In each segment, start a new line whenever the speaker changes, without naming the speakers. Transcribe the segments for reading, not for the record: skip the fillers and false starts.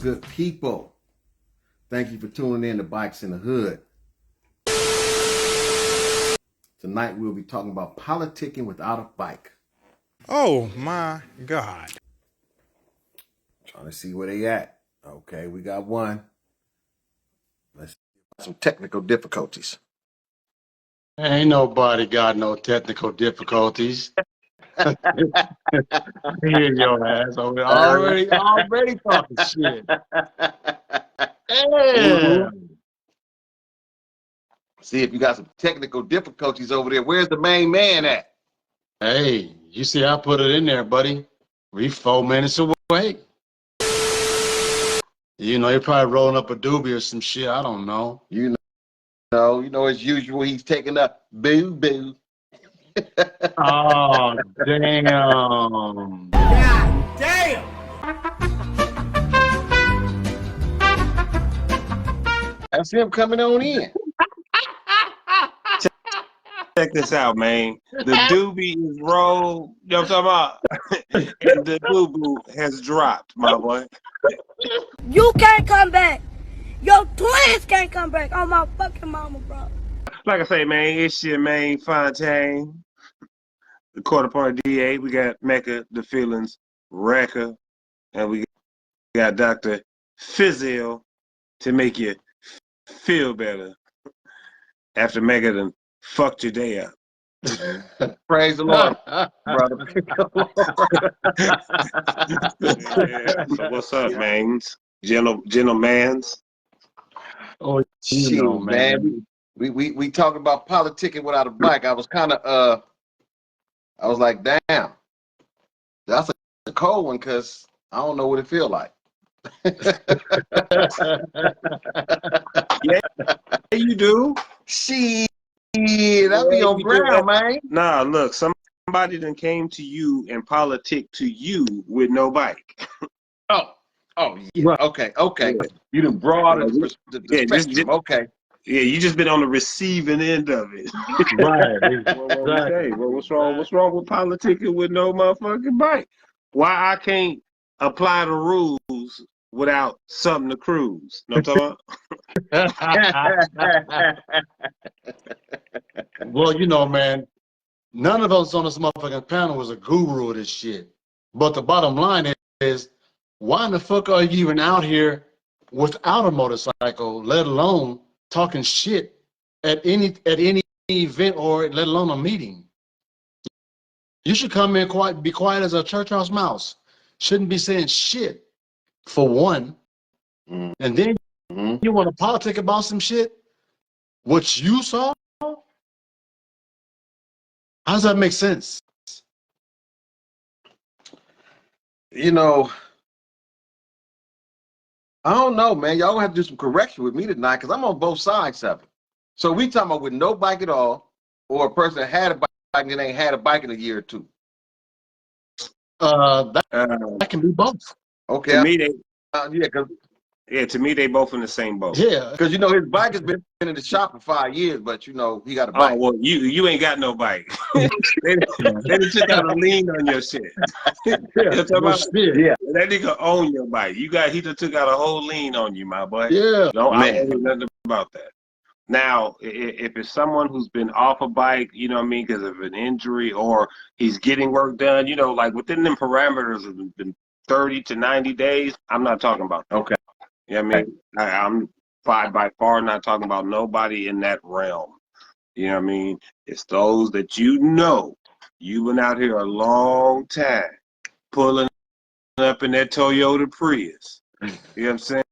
good people? Thank you for tuning in to Bikes in the Hood. Tonight we'll be talking about politicking without a bike.
Oh my God.
Trying to see where they at. Okay, we got one. Let's see some technical difficulties.
Ain't nobody got no technical difficulties. I hear your ass over already talking shit. Yeah.
See if you got some technical difficulties over there. Where's the main man at?
Hey, you see I put it in there, buddy. We 4 minutes away. You know, you're probably rolling up a doobie or some shit. I don't know.
You know, as usual, he's taking a boo-boo.
Oh, damn.
God damn.
That's him coming on in.
Check this out, man. The doobie is rolled. You know what I'm talking about? And the boo-boo has dropped, my boy.
You can't come back. Your twins can't come back. Oh, my fucking mama, bro.
Like I say, man, it's your main Fontaine. The quarter part DA. We got Mecca, the feelings, Wrecker, and we got Dr. Fizzle to make you feel better after Mecca done fucked your day up.
Praise the Lord, brother.
Yeah, so what's up, man? Gentlemans.
Oh, you
Shit,
know,
man. We talking about politicking without a bike. I was kind of I was like, damn, that's a cold one because I don't know what it feel like.
Yeah, you do.
Shit, I be on ground, man.
Nah, look, somebody done came to you and politic to you with no bike.
Oh, yeah.
Right.
Okay.
Yeah.
You done broadened the
Yeah,
spectrum. Okay.
Yeah, you just been on the receiving end of it.
Right.
What we say? What's wrong? What's wrong with politicking with no motherfucking bike? Why I can't apply the rules without something to cruise? Know what I'm talking about?
Well, you know, man, none of us on this motherfucking panel was a guru of this shit. But the bottom line is, why in the fuck are you even out here without a motorcycle, let alone talking shit at any event or let alone a meeting? You should come in quiet, be quiet as a church house mouse. Shouldn't be saying shit, for one. And then you want to politic about some shit? What you saw? How does that make sense?
You know, I don't know, man. Y'all gonna have to do some correction with me tonight because I'm on both sides of it. So we talking about with no bike at all, or a person that had a bike and ain't had a bike in a year or two.
That can be both.
Okay.
To me, to me, they both in the same boat.
Yeah.
Because you know his bike has been in the shop for 5 years, but you know he got a
Oh
bike.
well, you ain't got no bike. they took out a lien on your shit. You know what I'm talking about?
Yeah.
That nigga own your bike. He just took out a whole lien on you, my boy.
Yeah.
No, I
Man.
don't know nothing about that. Now, if it's someone who's been off a bike, you know what I mean, because of an injury or he's getting work done, you know, like within them parameters of been 30 to 90 days, I'm not talking about that.
Okay.
You know what I mean? I'm by far not talking about nobody in that realm. You know what I mean? It's those that you know, you've been out here a long time, pulling up in that Toyota Prius. You know what I'm saying?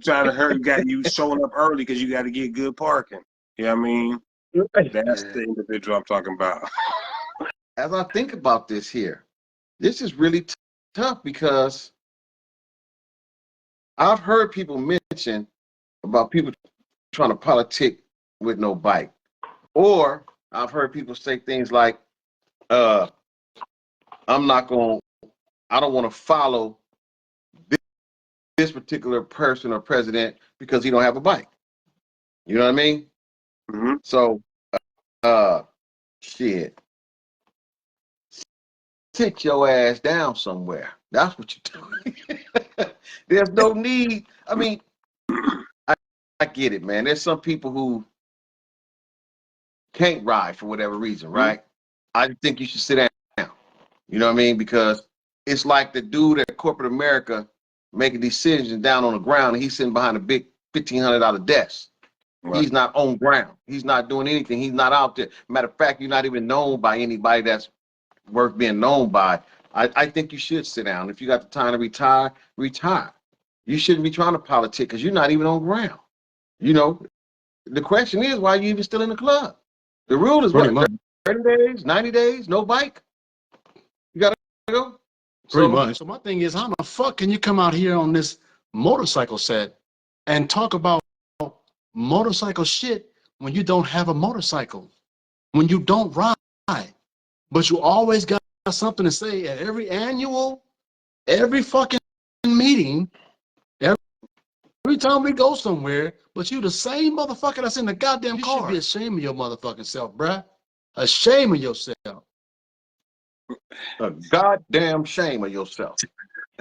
Trying to hurt, got you showing up early because you got to get good parking. You know what I mean? That's the individual I'm talking about.
As I think about this here, this is really tough because I've heard people mention about people trying to politic with no bike. Or I've heard people say things like, I don't want to follow this particular person or president because he don't have a bike. You know what I mean?
Mm-hmm.
So, shit. Sit your ass down somewhere. That's what you're doing. There's no need. I mean, I get it, man. There's some people who can't ride for whatever reason, right? I think you should sit down. You know what I mean? Because it's like the dude at corporate America making decisions down on the ground, and he's sitting behind a big $1,500 desk. Right. He's not on ground. He's not doing anything. He's not out there. Matter of fact, you're not even known by anybody that's worth being known by. I think you should sit down. If you got the time to retire, retire. You shouldn't be trying to politic because you're not even on ground. You know, the question is, why are you even still in the club? The rule is what, 30 days, 90 days, no bike? You got to go?
Pretty much. So my thing is, how the fuck can you come out here on this motorcycle set and talk about motorcycle shit when you don't have a motorcycle, when you don't ride, but you always got something to say at every fucking meeting, every time we go somewhere, but you the same motherfucker that's in the goddamn car. You should be ashamed of your motherfucking self, bruh. Ashamed of yourself.
A goddamn shame of yourself.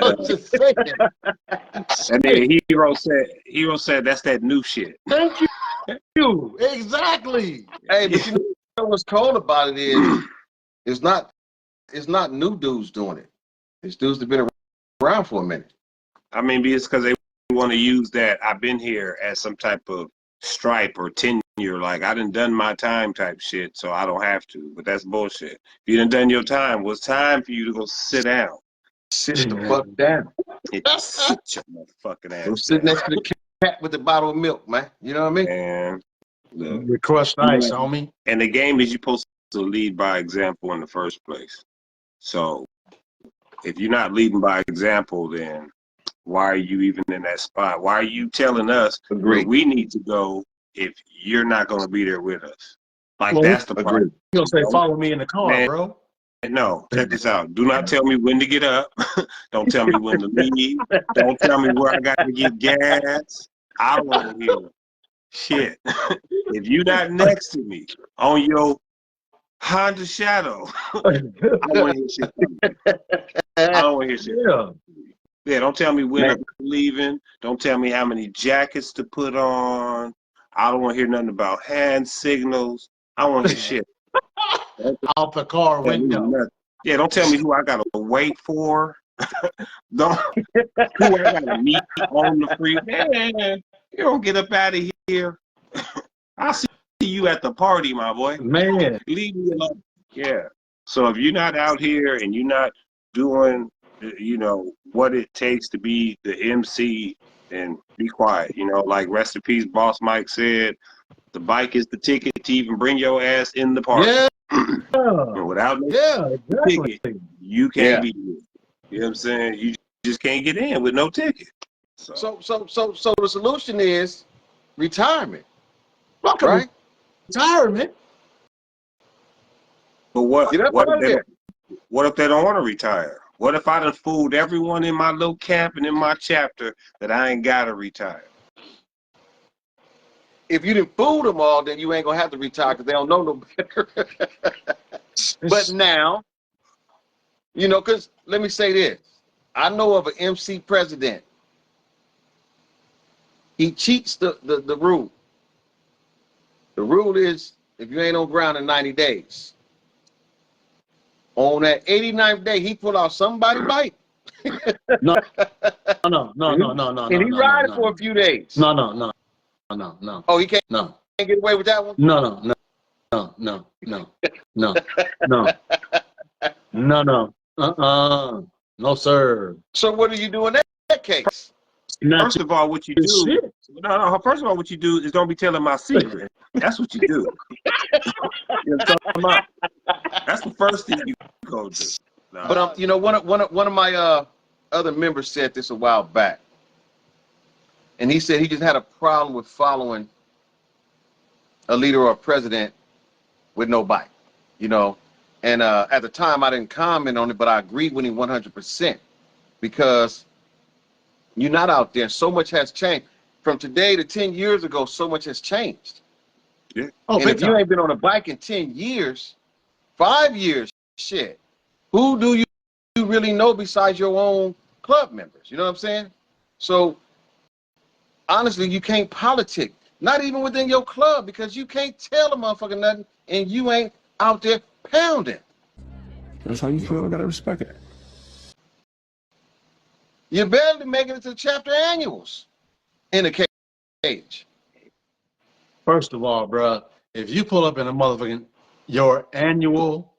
I'm just saying.
And then Hero said that's that new shit.
Thank you. Exactly.
Hey, but you know what's cold about it is it's not new dudes doing it. It's dudes that have been around for a minute.
I mean, it's because they want to use that I've been here as some type of stripe or tenure, like I done my time type shit, so I don't have to. But that's bullshit. If you done your time, well, it's time for you to go sit down.
Sit the fuck down.
Sit your motherfucking ass.
Go sit next to the cat with the bottle of milk, man. You know what I mean?
And
the crushed ice, homie.
And the game is you're supposed to lead by example in the first place. So if you're not leading by example, then why are you even in that spot? Why are you telling us where we need to go if you're not going to be there with us? Like, well, that's the problem.
You're going to say, follow me in the car, man, bro.
No, check this out. Do not tell me when to get up. Don't tell me when to leave. Don't tell me where I got to get gas. I don't want to hear shit. If you're not next to me on your Honda Shadow, I want to hear shit. I don't want to hear shit. Yeah, don't tell me when I'm leaving. Don't tell me how many jackets to put on. I don't want to hear nothing about hand signals. I want to hear shit.
Out the car window.
Yeah, don't tell me who I gotta wait for. Don't who I gotta meet on the free. Man, you don't get up out of here. I'll see you at the party, my boy.
Man,
leave me alone. Yeah. So if you're not out here and you're not doing, you know, what it takes to be the MC, then be quiet. You know, like rest in peace, Boss Mike said, the bike is the ticket to even bring your ass in the party.
Yeah.
Without
exactly.
ticket, you can't be here. You know what I'm saying? You just can't get in with no ticket.
So the solution is retirement.
Right? Retirement.
But what if they don't want to retire? What if I done fooled everyone in my little camp and in my chapter that I ain't gotta retire?
If you didn't fool them all, then you ain't gonna have to retire because they don't know no better. But now, you know, because let me say this. I know of an MC president. He cheats the rule. The rule is if you ain't on ground in 90 days. On that 89th day, he pull out somebody's bike.
No.
And he ride it for a few days.
No.
Oh, he can't.
No.
Can't get away with that one.
No. No, sir.
So what do you do in that case?
First of all, what you do? First of all, what you do is don't be telling my secret. That's what you do. You know what I'm talking about? That's the first thing you go do. Nah.
But you know, one of my other members said this a while back, and he said he just had a problem with following a leader or a president with no bike, you know. And at the time, I didn't comment on it, but I agreed with him 100% because you're not out there. So much has changed. From today to 10 years ago, so much has changed.
Yeah.
Oh, and if you ain't been on a bike in 10 years, 5 years, shit, who do you really know besides your own club members? You know what I'm saying? So honestly, you can't politic, not even within your club, because you can't tell a motherfucker nothing and you ain't out there pounding.
That's how you feel. I gotta respect it.
You're barely making it to the chapter annuals in the cage.
First of all, bruh, if you pull up in a motherfucking your annual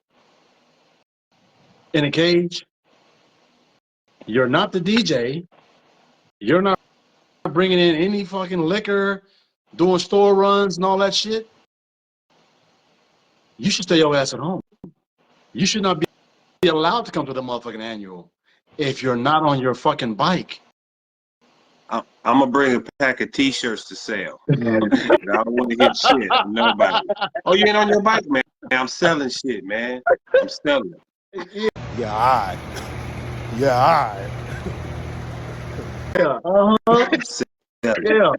in a cage, you're not the DJ. You're not bringing in any fucking liquor, doing store runs and all that shit. You should stay your ass at home. You should not be allowed to come to the motherfucking annual if you're not on your fucking bike.
I'm gonna bring a pack of T-shirts to sell. I don't want to hear shit from nobody. Oh, you ain't on your bike, man? I'm selling shit, man. I'm selling.
Yeah, all right. Yeah, all right.
Yeah,
I'm selling.
yeah.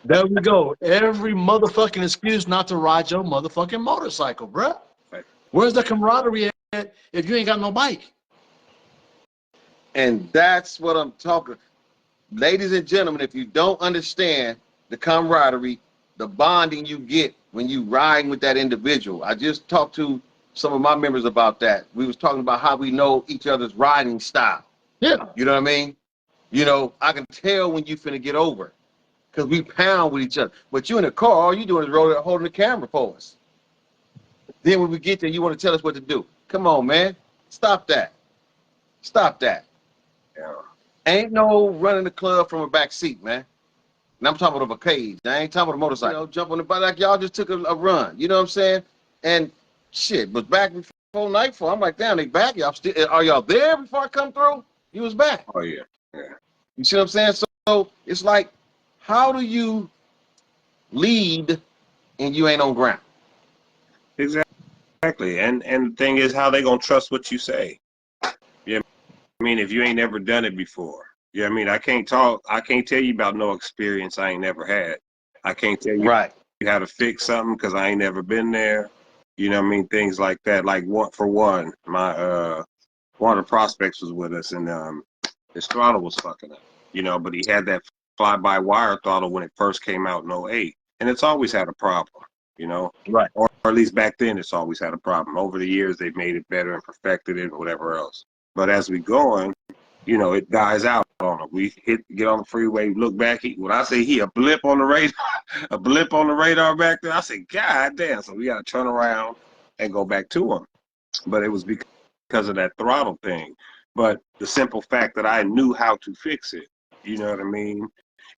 There we go. Every motherfucking excuse not to ride your motherfucking motorcycle, bruh. Where's the camaraderie at if you ain't got no bike?
And that's what I'm talking. Ladies and gentlemen, if you don't understand the camaraderie, the bonding you get when you riding with that individual. I just talked to some of my members about that. We was talking about how we know each other's riding style.
Yeah.
You know what I mean? You know, I can tell when you finna get over because we pound with each other. But you in the car, all you doing is holding the camera for us. Then when we get there, you want to tell us what to do. Come on, man. Stop that. Stop that.
Yeah.
Ain't no running the club from a back seat, man. And I'm talking about a cage. I ain't talking about a motorcycle. You know, jump on the bike like y'all just took a run. You know what I'm saying? And shit, was back before nightfall. I'm like, damn, they back. Y'all still, are y'all there before I come through? You was back.
Oh yeah. Yeah.
You see what I'm saying? So it's like, how do you lead and you ain't on ground?
Exactly. And the thing is, how they gonna trust what you say? Yeah. I mean, if you ain't never done it before. Yeah. I mean, I can't tell you about no experience I ain't never had. I can't tell you
Right.
how to fix something because I ain't never been there. You know what I mean? Things like that. Like my one of the prospects was with us and his throttle was fucking up. You know, but he had that fly-by-wire throttle when it first came out in '08. And it's always had a problem, you know?
Right.
Or at least back then it's always had a problem. Over the years they've made it better and perfected it and whatever else. But as we go on, you know, it dies out on him. We get on the freeway, look back. When I say he a blip on the radar, a blip on the radar back there, I say, God damn. So we got to turn around and go back to him. But it was because of that throttle thing. But the simple fact that I knew how to fix it, you know what I mean?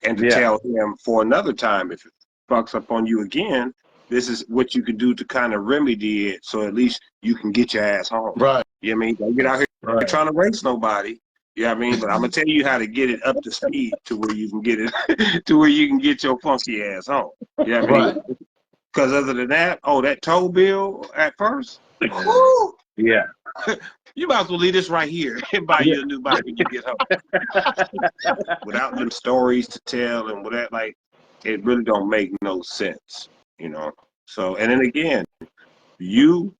And to tell him for another time, if it fucks up on you again, this is what you can do to kind of remedy it so at least you can get your ass home.
Right.
You know what I mean? Don't get out here trying to race nobody. You know what I mean? But I'm going to tell you how to get it up to speed to where you can get it, to where you can get your funky ass home. You know what I mean? Because other than that, that tow bill at first, whoo,
Yeah.
you might as well leave this right here and buy you a new bike when you get home. Without them stories to tell and whatever, like, it really don't make no sense, you know? So, and then again, you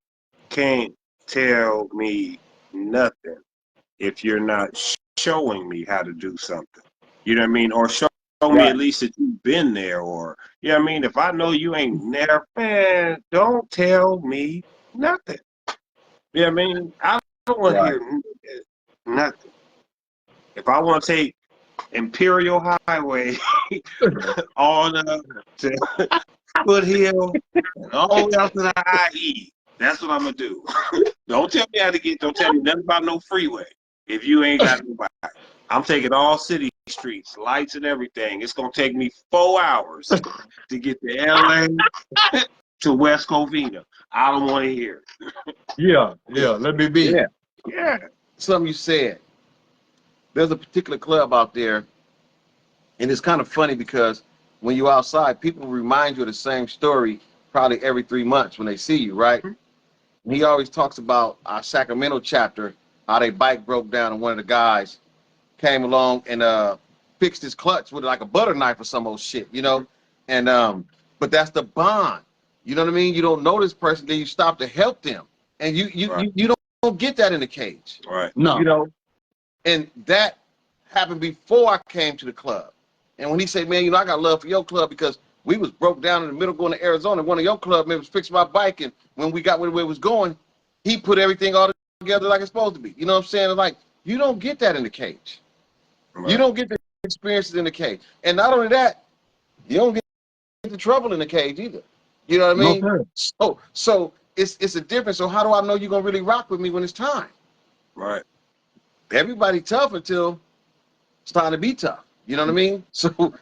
can't tell me nothing if you're not showing me how to do something. You know what I mean? Or show me at least that you've been there, or, you know what I mean? If I know you ain't never, man, don't tell me nothing. You know what I mean? I don't want to hear nothing. If I want to take Imperial Highway on to Foothill and all the way out to the IE, that's what I'm going to do. Don't tell me nothing about no freeway if you ain't got no bike. I'm taking all city streets, lights and everything. It's going to take me 4 hours to get to LA to West Covina. I don't want to hear it.
Yeah, let me be.
Yeah. Something you said. There's a particular club out there, and it's kind of funny because when you're outside, people remind you of the same story probably every 3 months when they see you, right? Mm-hmm. He always talks about our Sacramento chapter, how their bike broke down and one of the guys came along and fixed his clutch with like a butter knife or some old shit, you know? And but that's the bond. You know what I mean? You don't know this person, then you stop to help them. And you don't get that in the cage.
Right.
No.
You know, and that happened before I came to the club. And when he said, man, you know, I got love for your club because we was broke down in the middle going to Arizona. One of your club members fixed my bike, and when we got where it was going, he put everything all together like it's supposed to be. You know what I'm saying? Like, you don't get that in the cage.
Right.
You don't get the experiences in the cage. And not only that, you don't get the trouble in the cage either. You know what I mean?
No,
So it's a difference. So how do I know you're gonna really rock with me when it's time?
Right.
Everybody tough until it's time to be tough. You know what I mean? So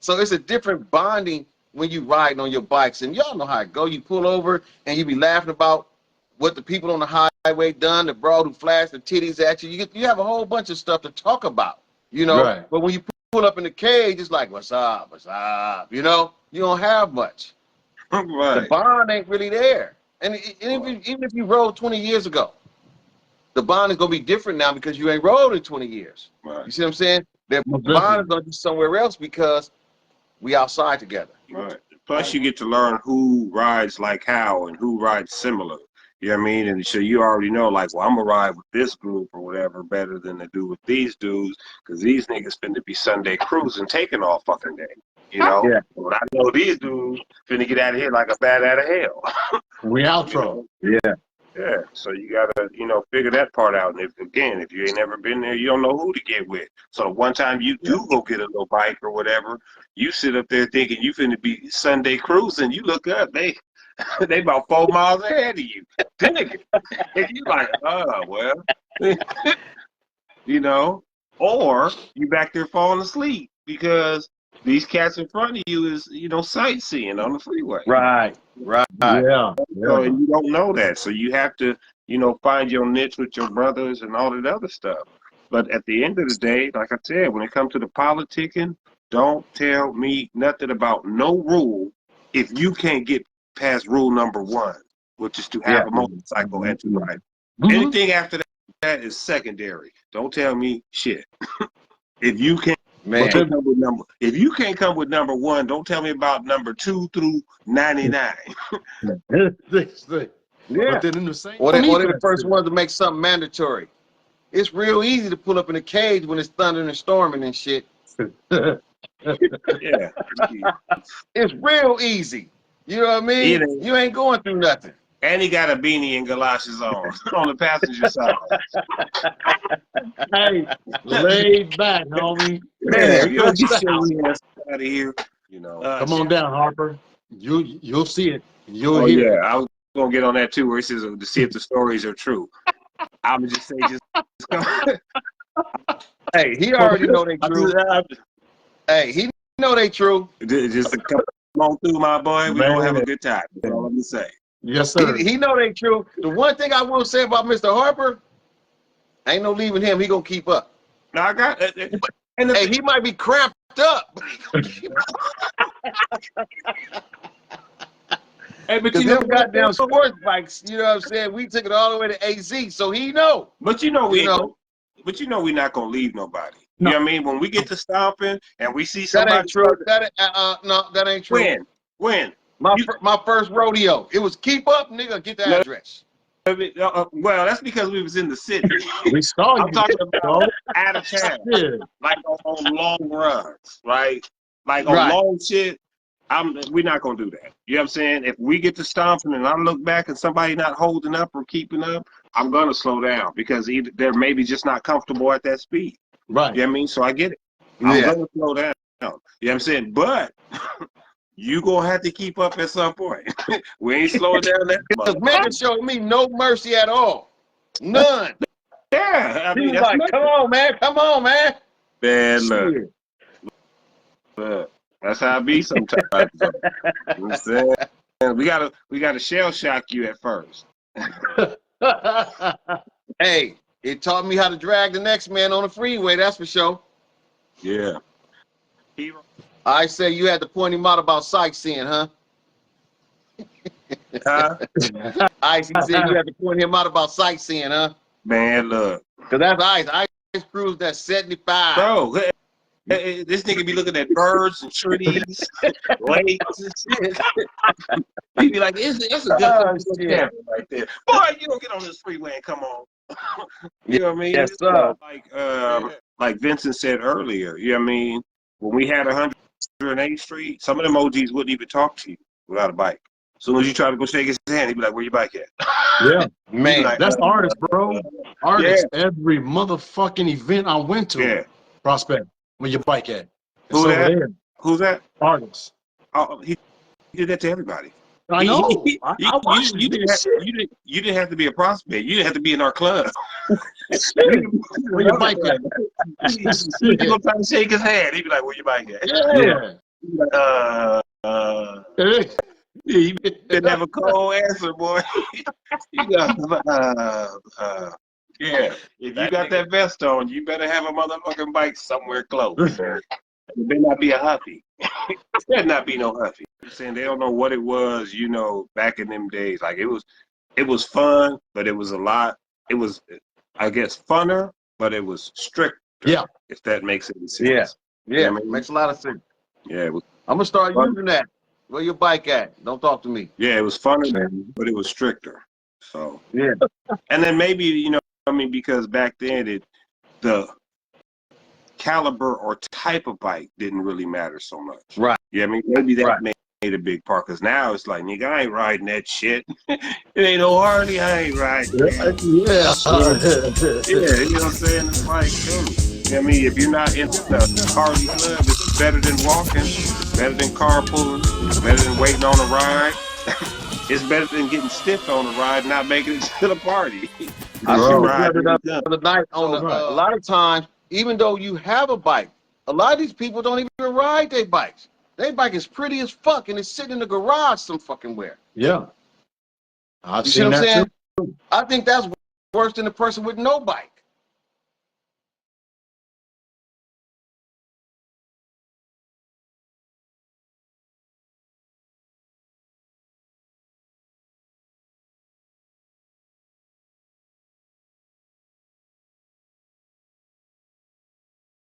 so it's a different bonding when you riding on your bikes. And y'all know how it go. You pull over and you be laughing about what the people on the highway done, the broad who flashed the titties at you. You have a whole bunch of stuff to talk about, you know.
Right.
But when you pull up in the cage, it's like, what's up? What's up? You know, you don't have much. The
Right.
bond ain't really there. And even if you rode 20 years ago, the bond is gonna be different now because you ain't rode in 20 years.
Right.
You see what I'm saying? The
Most
bond
definitely.
is gonna be somewhere else because we outside together.
Right. Plus, you get to learn who rides like how and who rides similar. You know what I mean? And so you already know, like, well, I'm gonna ride with this group or whatever better than to do with these dudes because these niggas finna be Sunday cruising, taking all fucking day. You know?
Yeah.
But I know these dudes finna get out of here like a bat out of hell.
We
You
outro.
know?
Yeah.
Yeah, so you gotta, figure that part out. And if you ain't never been there, you don't know who to get with. So one time you do go get a little bike or whatever, you sit up there thinking you finna be Sunday cruising. You look up, they about 4 miles ahead of you. And you like, oh well, or you back there falling asleep because these cats in front of you is, sightseeing on the freeway.
Right.
Yeah.
So, and you don't know that. So you have to, find your niche with your brothers and all that other stuff. But at the end of the day, like I said, when it comes to the politicking, don't tell me nothing about no rule if you can't get past rule number 1, which is to have
Yeah.
a motorcycle and to ride.
Mhm.
Anything after that is secondary. Don't tell me shit. If you can't
Man.
if you can't come with number 1, don't tell me about number 2 through 99.
Yeah.
But then in the same
Or they're the first ones to make something mandatory. It's real easy to pull up in a cage when it's thundering and storming and shit.
Yeah.
It's real easy. You know what I mean?
It
You ain't going through nothing.
And he got a beanie and galoshes on the passenger side.
Hey, laid back, homie.
Man, you don't get your ass out of here.
Come on down, Harper. You'll see it. You'll
Oh
hear
yeah, I was gonna get on that too, where it says to see if the stories are true. I would just say, just go.
Hey, he already know they true. Hey, he know they true.
Just come on through, my boy. We're gonna have a good time. That's all I'm gonna say.
Yes, sir.
He know they true. The one thing I will say about Mr. Harper, ain't no leaving him. He gonna keep up.
Now I got
Hey, he might be cramped up.
Hey, but
Because them goddamn sports bikes, you know what I'm saying? We took it all the way to AZ, so he know.
But we we're not gonna leave nobody.
No.
You know what I mean? When we get to stomping and we see
That
somebody,
ain't true. No, that ain't true.
When?
My first rodeo, it was keep up, nigga, get the address.
Well, that's because we was in the city.
We saw you.
I'm talking about out of town,
Yeah.
like on long runs, right? Like on
Right.
long shit. We're not gonna do that. You know what I'm saying? If we get to stomping and I look back and somebody not holding up or keeping up, I'm gonna slow down because either they're maybe just not comfortable at that speed.
Right.
You know what I mean? So I get it. I'm
Yeah.
gonna slow down. You know what I'm saying? But you gonna have to keep up at some point. We ain't slowing down that
Because
much.
Megan showed me no mercy at all. None.
Yeah, I
He
mean
was like, come on, man.
Man, look.
Shit.
That's how it be sometimes. You know what I'm saying? We gotta shell shock you at first.
Hey, it taught me how to drag the next man on the freeway, that's for sure.
Yeah.
I say you had to point him out about sightseeing, huh? Ice, he said you had to point him out about sightseeing, huh?
Man, look.
Because that's Ice. Ice cruised at 75.
Bro, this nigga be looking at birds and trees, lakes and shit. He be like, it's a good place to look at right there. Boy, you don't get on this freeway and come on. You know what I mean?
Yes, sir.
Like Vincent said earlier, you know what I mean? When we had 108th Street, some of them OGs wouldn't even talk to you without a bike. As soon as you try to go shake his hand, he'd be like, "Where your bike at?"
Yeah,
Man,
like,
that's artists, bro. Artists.
Yeah.
Every motherfucking event I went to,
Yeah.
Prospect, where your bike at? It's
Who
over
that?
there.
Who's that?
Artists.
Oh, he did that to everybody.
I know. I watched
You
this shit.
didn't have to be a prospect. You didn't have to be in our club.
Shit. Where your bike at?
You go try to shake his hand. He'd be like, "Where your bike at?"
Yeah.
Yeah, you didn't have a cold answer, boy. You got, yeah. If you got that vest on, you better have a motherfucking bike somewhere close. It better not be a huffy. It better not be no huffy. I'm saying they don't know what it was, you know, back in them days. Like it was fun, but it was a lot. It was, I guess, funner, but it was stricter.
Yeah.
If that makes any sense.
yeah,
You know what I mean?
makes a lot of sense.
Yeah, it was.
I'm gonna start
Fun.
using that. Where your bike at? Don't talk to me.
Yeah, it was funner, but it was stricter. So
Yeah,
and then maybe, you know, I mean, because back then the caliber or type of bike didn't really matter so much.
right.
Yeah, I mean, maybe that
Right.
made a big part. Because now it's like, nigga, I ain't riding that shit. It ain't no Harley, I ain't riding that.
Yeah.
Yeah, you know what I'm saying? It's like, dude, you know what I mean? If you're not in the Harley club, it's better than walking, it's better than carpooling, it's better than waiting on a ride. It's better than getting stiffed on a ride and not making it to the party.
I
Bro.
seen the
Ride,
other night on
So right.
a lot of times, even though you have a bike, a lot of these people don't even ride their bikes. Their bike is pretty as fuck and it's sitting in the garage some fucking where.
Yeah. I've
You see
seen
what I'm
that
saying?
too.
I think that's worse than the person with no bike.